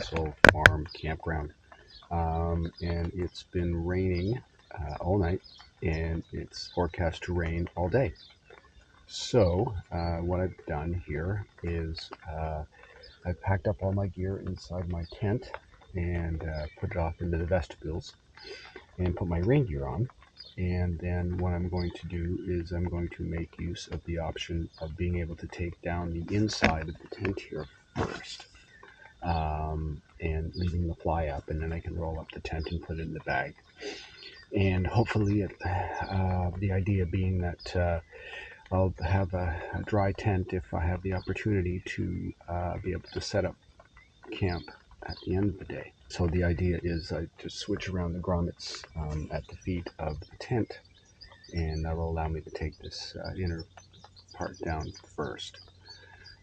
Castle Farm Campground. And it's been raining all night, and it's forecast to rain all day. So what I've done here is I've packed up all my gear inside my tent and put it off into the vestibules and put my rain gear on. And then what I'm going to do is I'm going to make use of the option of being able to take down the inside of the tent here first, and leaving the fly up, and then I can roll up the tent and put it in the bag. And hopefully the idea being that I'll have a dry tent if I have the opportunity to be able to set up camp at the end of the day. So the idea is I just switch around the grommets at the feet of the tent, and that will allow me to take this inner part down first.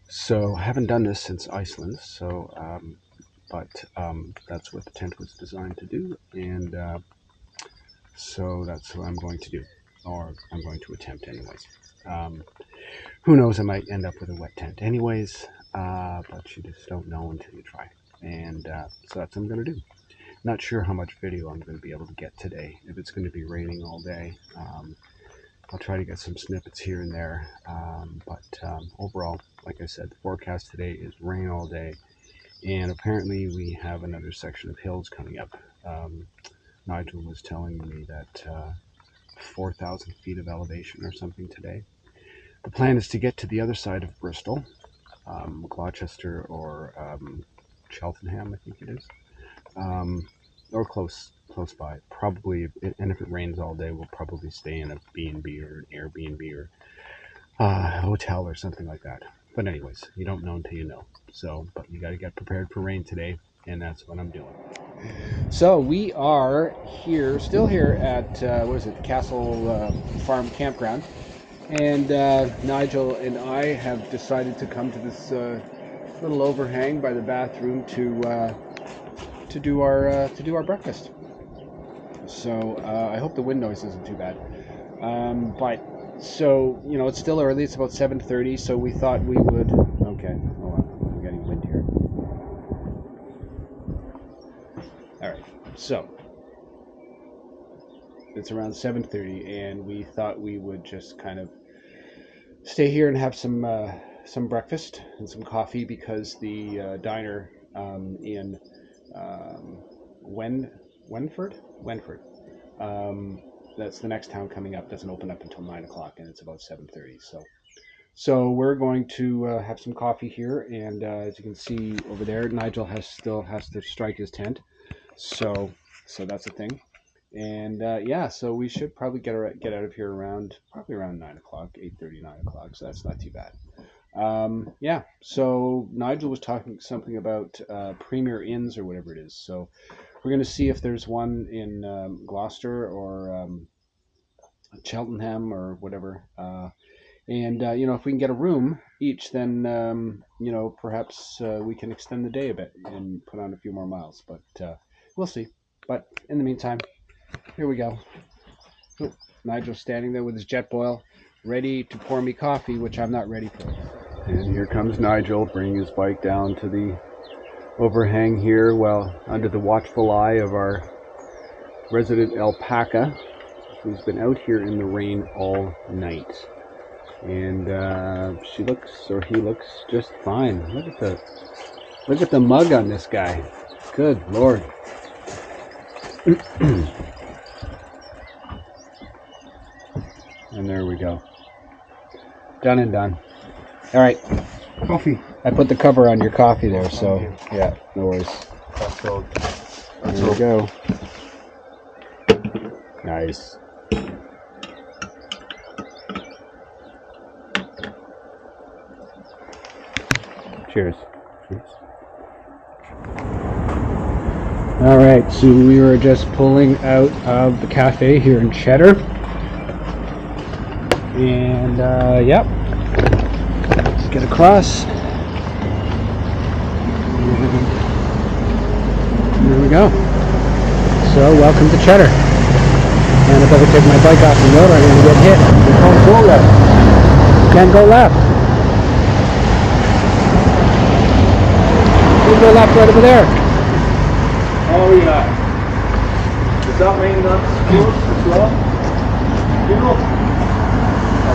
So I haven't done this since Iceland, so but that's what the tent was designed to do, and so that's what I'm going to do, or I'm going to attempt anyways. Who knows, I might end up with a wet tent anyways, but you just don't know until you try. And so that's what I'm going to do. Not sure how much video I'm going to be able to get today. If it's going to be raining all day, I'll try to get some snippets here and there. But overall, like I said, the forecast today is rain all day. And apparently we have another section of hills coming up. Nigel was telling me that 4,000 feet of elevation or something today. The plan is to get to the other side of Bristol, Gloucester or Cheltenham, I think it is, or close by. Probably, and if it rains all day, we'll probably stay in a B&B or an Airbnb or a hotel or something like that. But anyways, you don't know until you know. So, but you got to get prepared for rain today, and that's what I'm doing. So we are here, still here at Castle Farm Campground, and Nigel and I have decided to come to this little overhang by the bathroom to do our breakfast. So I hope the wind noise isn't too bad. But so it's still early. It's about 7:30. So we thought we would. Okay, hold on. I'm getting wind here. All right. So it's around 7:30, and we thought we would just kind of stay here and have some breakfast and some coffee, because the diner in Wenford, that's the next town coming up, doesn't open up until 9 o'clock, and it's about 7:30. So we're going to have some coffee here, and as you can see over there, Nigel still has to strike his tent. So that's a thing. And so we should probably get out of here around 9 o'clock, 8:30, 9 o'clock. So that's not too bad. So Nigel was talking something about Premier Inns or whatever it is. So we're going to see if there's one in Gloucester or Cheltenham or whatever. And if we can get a room each, then perhaps we can extend the day a bit and put on a few more miles. But we'll see. But in the meantime, here we go. Oh, Nigel's standing there with his jet boil, ready to pour me coffee, which I'm not ready for. And here comes Nigel, bringing his bike down to the overhang here, under the watchful eye of our resident alpaca, who's been out here in the rain all night. And he looks just fine. Look at the mug on this guy. Good Lord. And there we go. Done and done. All right. Coffee. I put the cover on your coffee there, so yeah, no worries. There we go. Nice. Cheers. All right, so we were just pulling out of the cafe here in Cheddar, and let's get across. There we go. So welcome to Cheddar. And if I could take my bike off the road, I'm going to get hit. You can't go left. Can't go left. You can go left right over there. Oh yeah. Does that mean that's good as well? You know?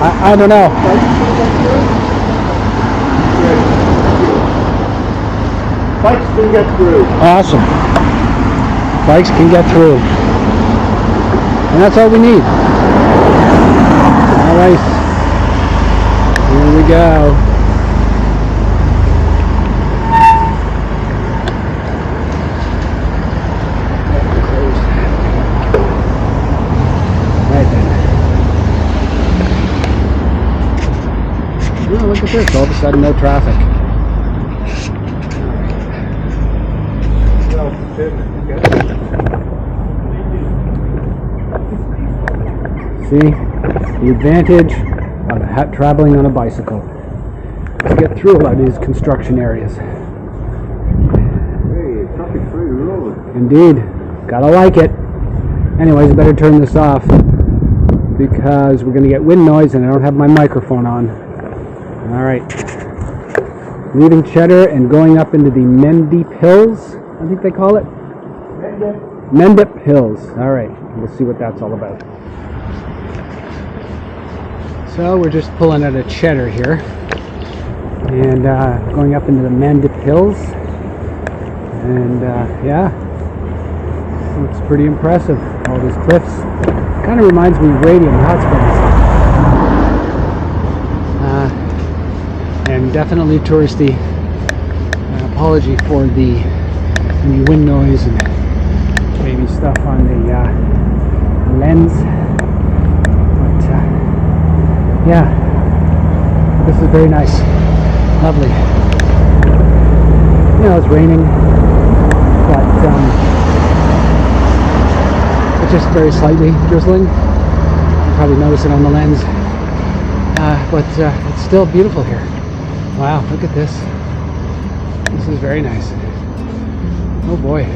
I don't know. Bikes can get through. Awesome. Bikes can get through. And that's all we need. Alright. Here we go. Right then. Oh, look at this. All of a sudden, no traffic. See, the advantage of traveling on a bicycle. To get through a lot of these construction areas. Hey, traffic-free road. Indeed. Gotta like it. Anyways, I better turn this off because we're going to get wind noise and I don't have my microphone on. Alright. Leaving Cheddar and going up into the Mendip Hills, I think they call it. Mendip Hills. Alright, we'll see what that's all about. So we're just pulling out of Cheddar here and going up into the Mendip Hills, and yeah, looks pretty impressive. All these cliffs kind of reminds me of Radium Hot Springs, and definitely touristy. Apology for the wind noise and maybe stuff on the lens. Yeah, this is very nice, lovely. You know, it's raining, but it's just very slightly drizzling. You probably notice it on the lens, but it's still beautiful here. Wow, look at this. This is very nice. Oh boy.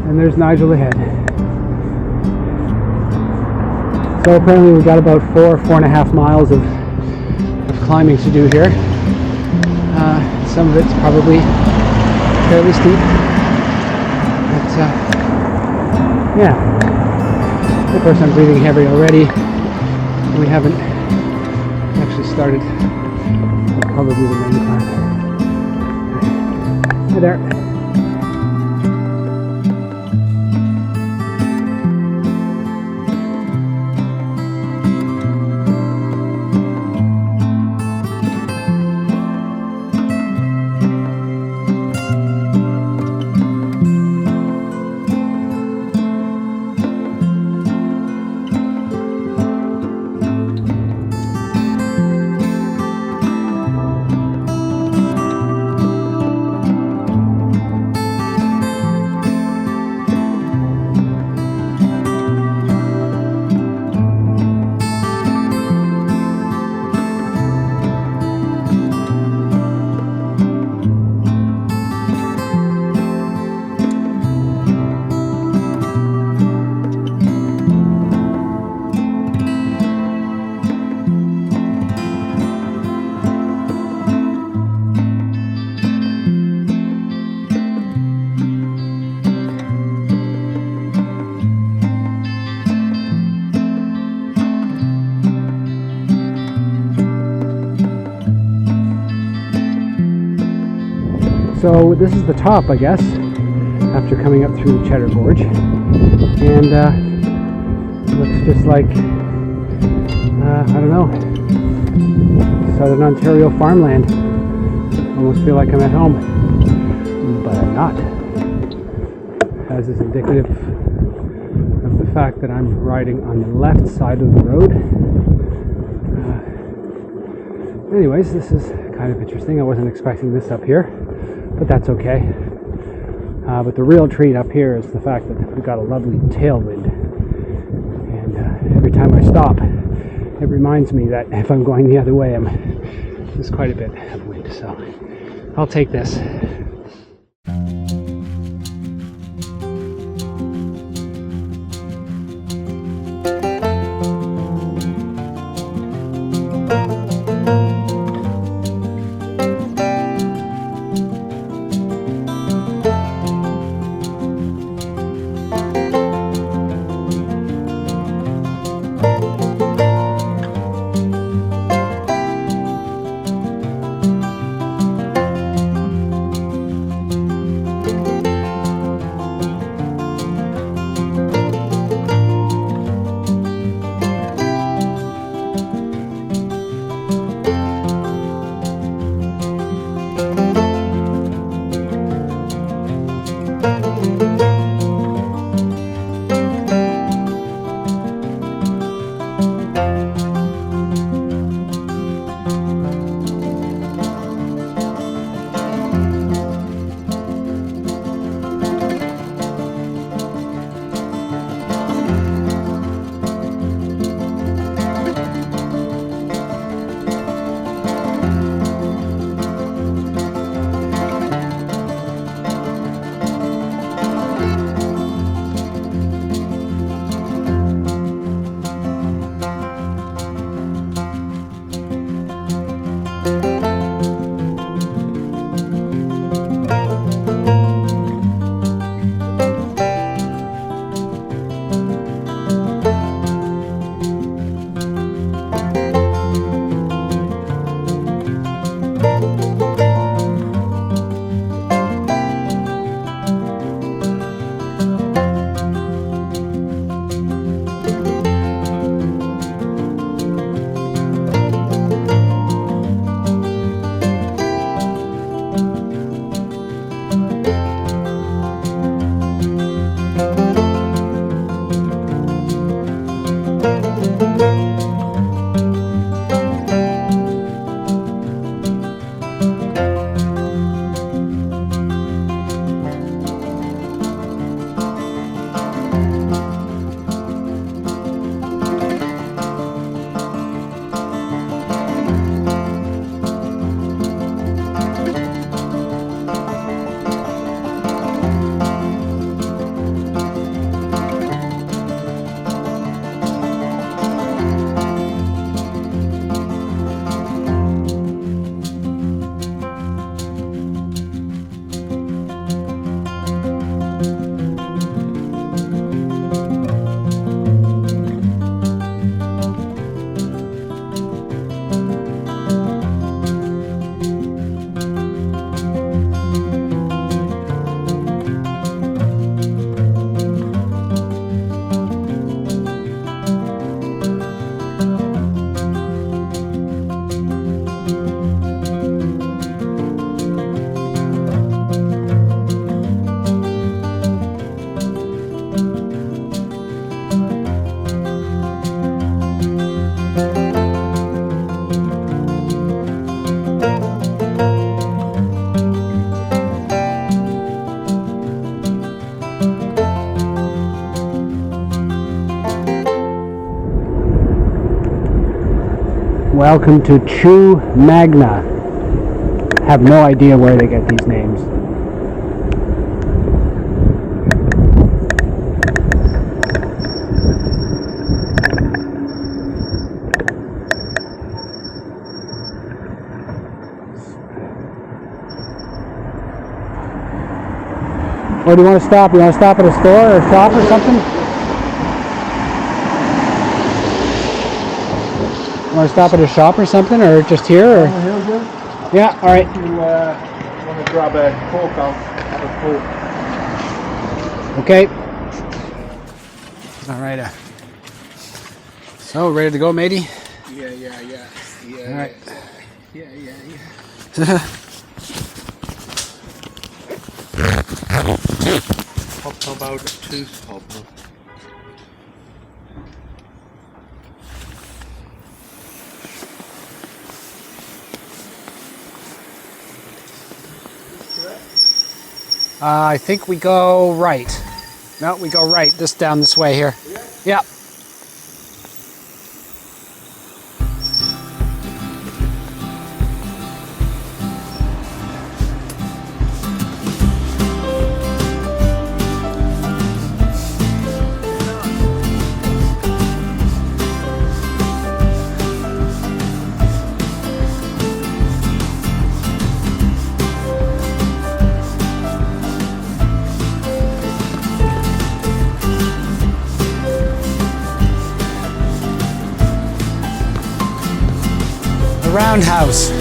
And there's Nigel ahead. So apparently we've got about 4.5 miles of climbing to do here. Some of it's probably fairly steep, but yeah. Of course, I'm breathing heavy already. We haven't actually started probably the main climb. Hi there. So this is the top, I guess, after coming up through the Cheddar Gorge, and it looks just like, I don't know, Southern Ontario farmland. Almost feel like I'm at home, but I'm not, as is indicative of the fact that I'm riding on the left side of the road. Anyways, this is kind of interesting. I wasn't expecting this up here, but that's okay. But the real treat up here is the fact that we've got a lovely tailwind, and every time I stop, it reminds me that if I'm going the other way, there's quite a bit of wind, so I'll take this. Welcome to Chew Magna. Have no idea where they get these names. Where do you want to stop? You want to stop at a store or a shop or something? You want to stop at a shop or something, or just here? Or? Yeah, all right. You want to grab a Coke out? Have a Coke. Okay. All right. So, ready to go, matey? Yeah. All right. Yeah. How about a tooth hopper? I think we go right. No, we go right. This down this way here. Yeah. Roundhouse.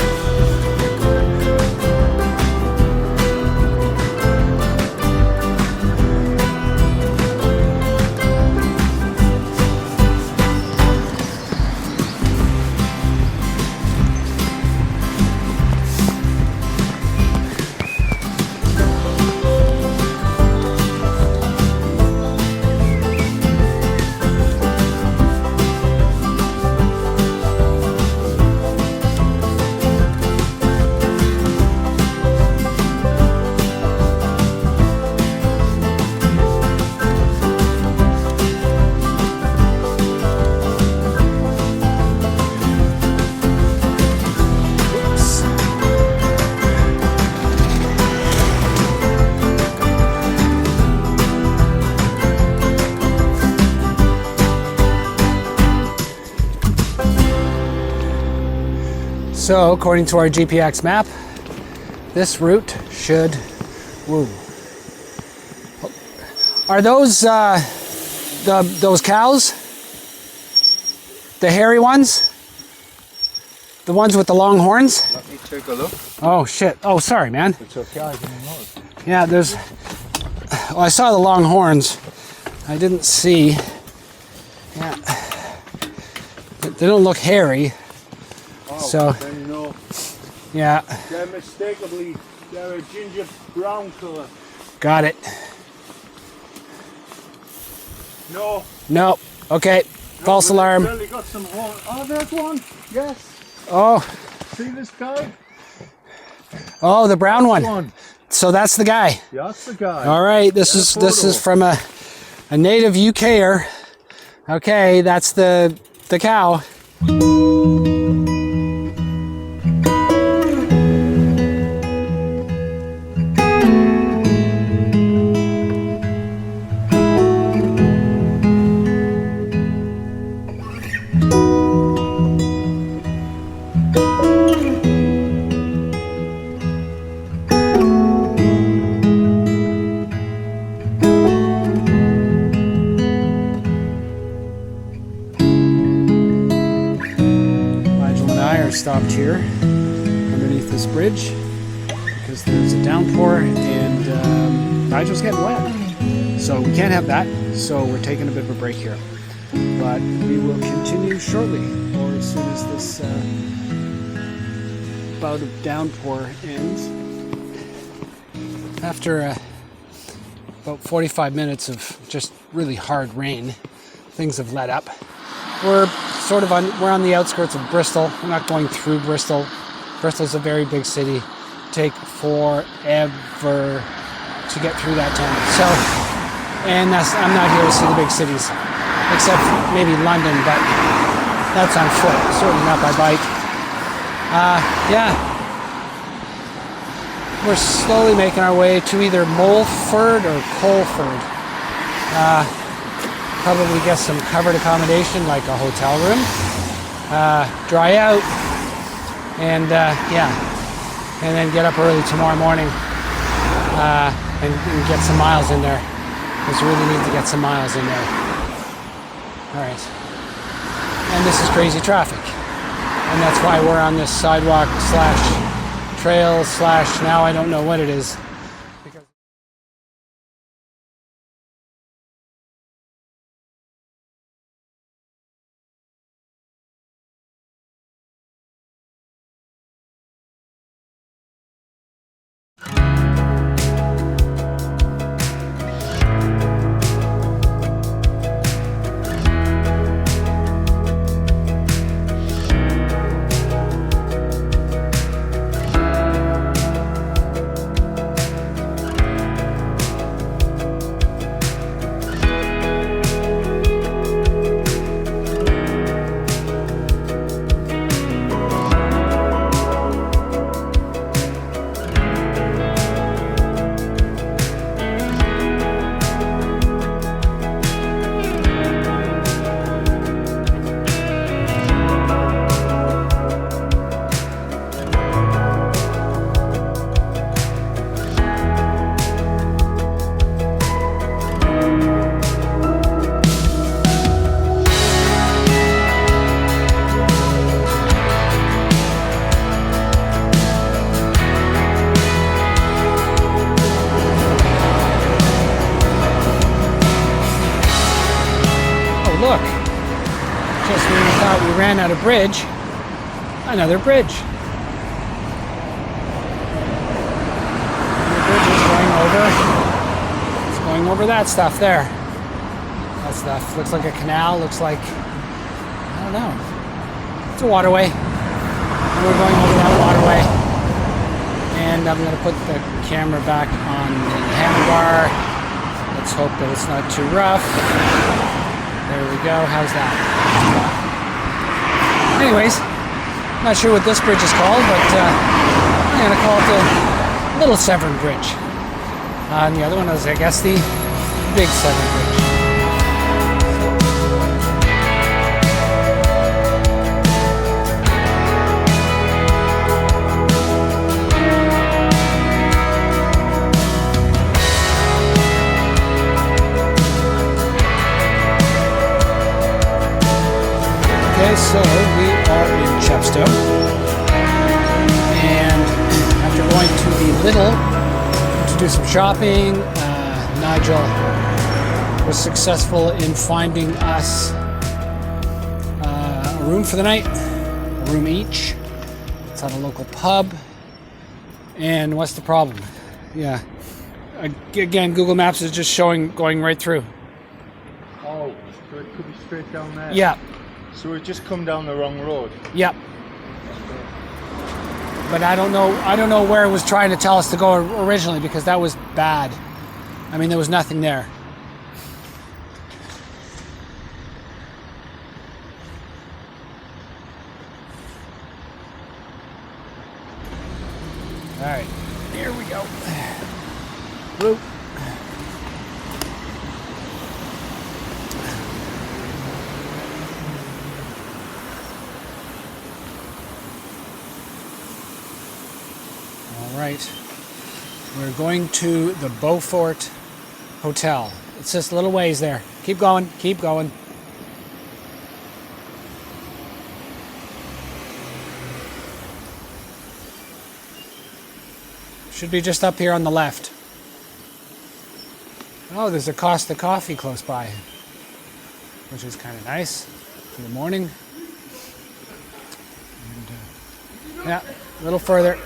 So, according to our GPX map, this route should. Woo. Are those those cows? The hairy ones? The ones with the long horns? Let me take a look. Oh shit! Oh, sorry, man. It's okay. I didn't know. Yeah, there's. Well, I saw the long horns. I didn't see. Yeah. They don't look hairy. Oh, So. then you know. Yeah. They're mistakenly, they're a ginger brown colour. Got it. No. No. Okay. False alarm. Really got some horn. Oh, there's one. Yes. Oh. See this guy? Oh, the brown one. One. So that's the guy. Yeah, that's the guy. All right. This is from a native UKer. Okay, that's the cow. Nigel and I are stopped here underneath this bridge because there's a downpour and Nigel's getting wet. So we can't have that. So we're taking a bit of a break here. But we will continue shortly, or as soon as this bout of downpour ends. After about 45 minutes of just really hard rain, things have let up. We're we're on the outskirts of Bristol. We're not going through Bristol. Bristol's a very big city. Take forever to get through that town. So, and I'm not here to see the big cities, except maybe London, but that's on foot, certainly not by bike. Yeah, we're slowly making our way to either Molford or Colford. Probably get some covered accommodation like a hotel room, dry out, and yeah, and then get up early tomorrow morning and get some miles in there, because we really need to get some miles in there. All right, and this is crazy traffic, and that's why we're on this sidewalk / trail / now I don't know what it is. Look, just when we thought we ran out of bridge, another bridge. And the bridge is going over that stuff there. That stuff looks like a canal, looks like, I don't know, it's a waterway. And we're going over that waterway. And I'm gonna put the camera back on the handlebar. Let's hope that it's not too rough. There we go, how's that? Anyways, not sure what this bridge is called, but I'm going to call it the Little Severn Bridge. And the other one is, I guess, the Big Severn Bridge. So we are in Chepstow, and after going to the Little to do some shopping, Nigel was successful in finding us a room for the night, a room each. It's at a local pub. And what's the problem? Yeah, again, Google Maps is just showing going right through. Oh, so it could be straight down there? Yeah. So we've just come down the wrong road. Yep. But I don't know where it was trying to tell us to go originally, because that was bad. I mean, there was nothing there. All right, here we go. Blue. Right, we're going to the Beaufort Hotel. It's just a little ways there. Keep going, keep going. Should be just up here on the left. Oh, there's a Costa Coffee close by, which is kind of nice for the morning. And, yeah, a little further.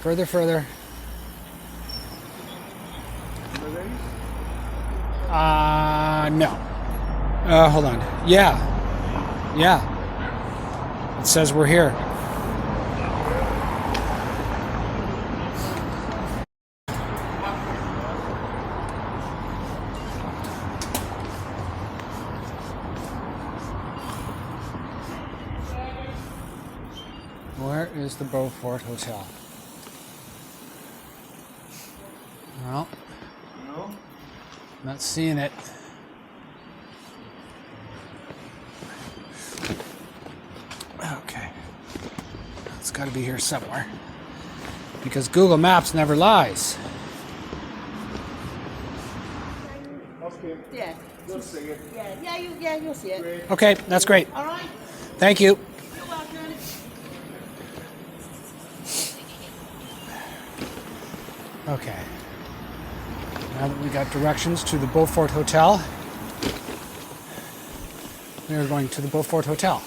Further. No. Hold on. Yeah. It says we're here. is the Beaufort Hotel. Well, No? not seeing it. Okay. It's got to be here somewhere. Because Google Maps never lies. Okay. Yeah. You'll see it. Yeah, you'll see it. Great. Okay, that's great. All right. Thank you. You're welcome. Okay. Now that we got directions to the Beaufort Hotel, we are going to the Beaufort Hotel.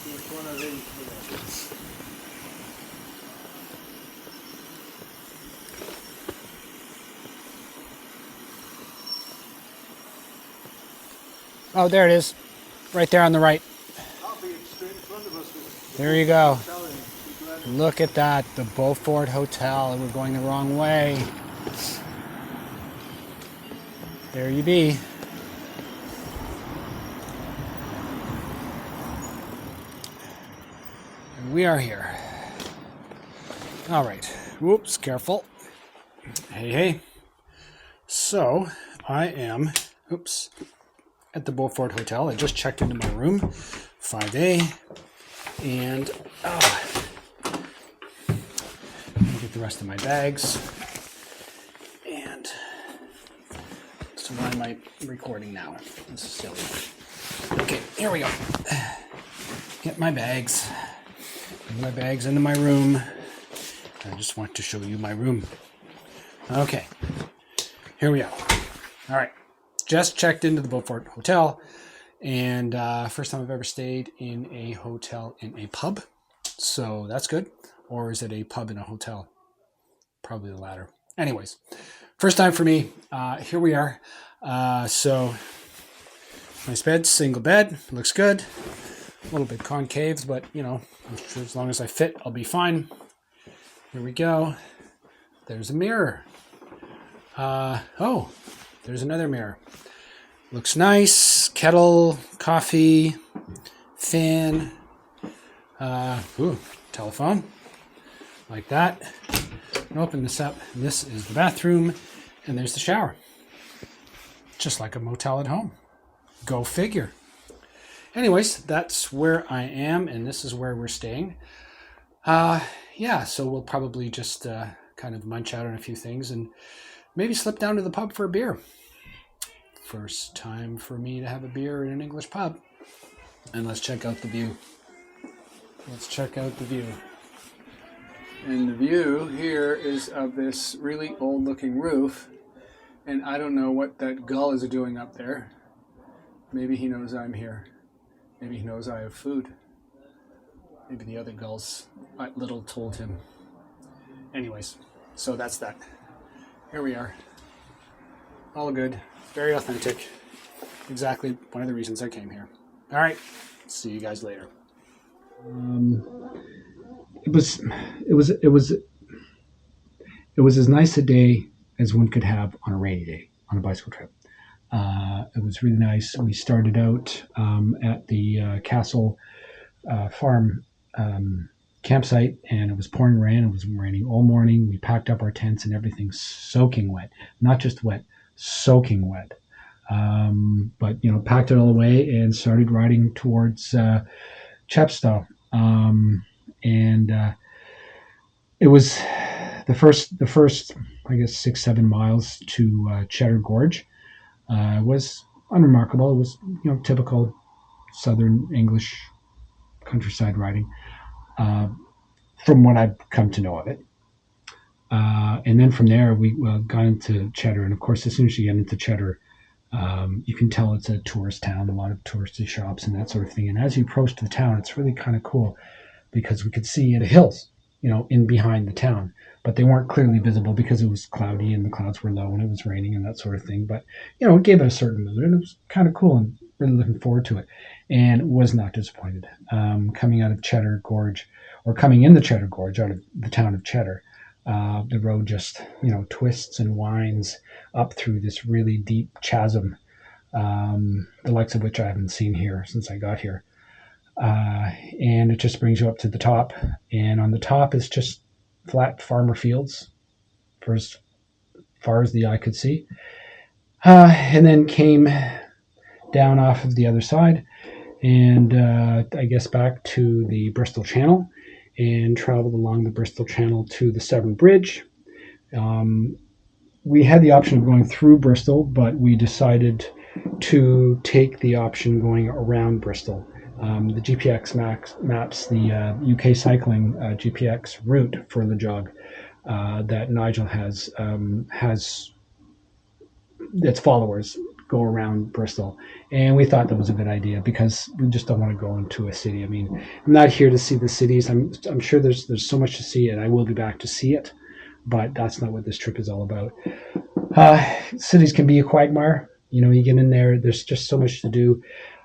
It's one of these. Oh, there it is. Right there on the right. I'll be straight in front of us. There you go. Telling you, people have- Look at that. The Beaufort Hotel. We're going the wrong way. There you be. And we are here. All right. Whoops, careful. Hey. So, I am, at the Beaufort Hotel. I just checked into my room, 5A, and get the rest of my bags. And so why am I recording now? This is silly. Okay, here we go. Get my bags. Bring my bags into my room. I just want to show you my room. Okay, here we are. All right, just checked into the Beaufort Hotel, and first time I've ever stayed in a hotel in a pub, so that's good. Or is it a pub in a hotel? Probably the latter. Anyways, first time for me. Here we are. So nice bed, single bed, looks good. A little bit concave, but you know, I'm sure as long as I fit, I'll be fine. Here we go. There's a mirror. Oh, there's another mirror. Looks nice. Kettle, coffee, fan. Telephone. Like that. And open this up. This is the bathroom, and there's the shower. Just like a motel at home. Go figure. Anyways, that's where I am, and this is where we're staying. Yeah, so we'll probably just kind of munch out on a few things and maybe slip down to the pub for a beer. First time for me to have a beer in an English pub. And let's check out the view. Let's check out the view. And the view here is of this really old looking roof. And I don't know what that gull is doing up there. Maybe he knows I'm here. Maybe he knows I have food. Maybe the other gulls little told him. Anyways, so that's that. Here we are. All good. Very authentic. Exactly one of the reasons I came here. All right. See you guys later. It was as nice a day as one could have on a rainy day on a bicycle trip. It was really nice. We started out at the Castle Farm campsite, and it was pouring rain. It was raining all morning. We packed up our tents and everything soaking wet. Not just wet, soaking wet. But, you know, packed it all away and started riding towards Chepstow. It was the first, I guess, 6-7 miles to Cheddar Gorge. Was unremarkable. It was, you know, typical Southern English countryside riding, from what I've come to know of it. And then from there, we got into Cheddar. And of course, as soon as you get into Cheddar, you can tell it's a tourist town, a lot of touristy shops and that sort of thing. And as you approach the town, it's really kind of cool because we could see the hills, you know, in behind the town, but they weren't clearly visible because it was cloudy and the clouds were low and it was raining and that sort of thing. But, you know, it gave it a certain mood and it was kind of cool and really looking forward to it, and was not disappointed. Coming out of Cheddar Gorge, or coming in the Cheddar Gorge out of the town of Cheddar, the road just, you know, twists and winds up through this really deep chasm the likes of which I haven't seen here since I got here. And it just brings you up to the top. And on the top is just flat farmer fields for as far as the eye could see. And then came down off of the other side and I guess back to the Bristol Channel and traveled along the Bristol Channel to the Severn Bridge. We had the option of going through Bristol, but we decided to take the option going around Bristol. The GPX maps the UK cycling GPX route for the jog that Nigel has its followers go around Bristol, and we thought that was a good idea because we just don't want to go into a city. I mean, I'm not here to see the cities. I'm sure there's so much to see, and I will be back to see it, but that's not what this trip is all about. Cities can be a quagmire. You get in there, there's just so much to do,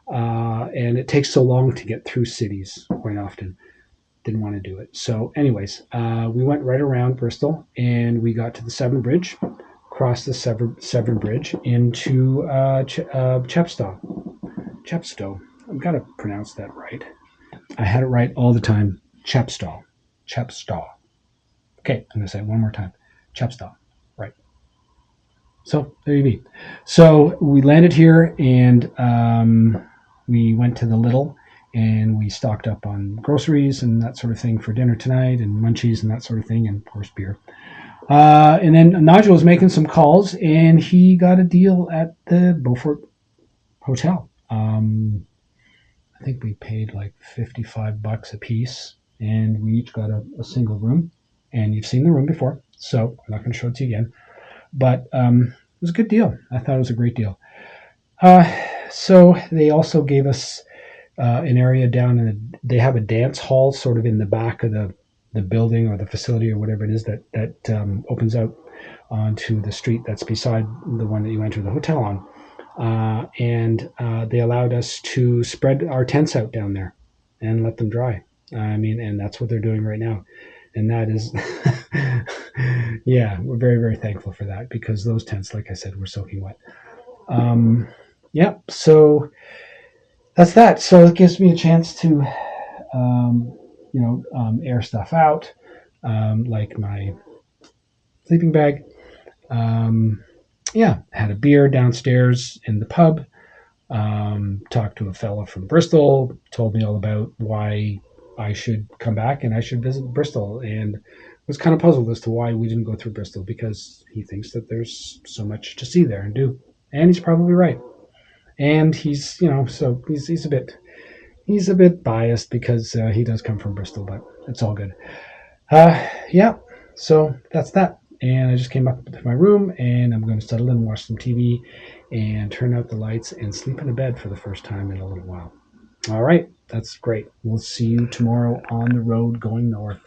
and it takes so long to get through cities quite often. Didn't want to do it. So anyways, we went right around Bristol and we got to the Severn Bridge, crossed the Severn Bridge into Chepstow. Chepstow. I've got to pronounce that right. I had it right all the time. Chepstow. Chepstow. Okay, I'm going to say it one more time. Chepstow. Right. So there you be. So we landed here and we went to the Lidl and we stocked up on groceries and that sort of thing for dinner tonight and munchies and that sort of thing and of course beer. And then Nigel was making some calls and he got a deal at the Beaufort Hotel. I think we paid like $55 a piece and we each got a single room. And you've seen the room before, so I'm not going to show it to you again. But it was a good deal. I thought it was a great deal. So they also gave us an area down they have a dance hall sort of in the back of the building or the facility or whatever it is that opens out onto the street that's beside the one that you enter the hotel on. And they allowed us to spread our tents out down there and let them dry. And that's what they're doing right now. And that is, yeah, we're very, very thankful for that because those tents, like I said, were soaking wet. So that's that. So it gives me a chance to, air stuff out, like my sleeping bag. Had a beer downstairs in the pub. Talked to a fellow from Bristol, told me all about why I should come back and I should visit Bristol, and was kind of puzzled as to why we didn't go through Bristol because he thinks that there's so much to see there and do, and he's probably right. And he's he's a bit biased because he does come from Bristol, but it's all good. So that's that. And I just came up to my room and I'm going to settle in and watch some TV and turn out the lights and sleep in a bed for the first time in a little while. All right, that's great. We'll see you tomorrow on the road going north.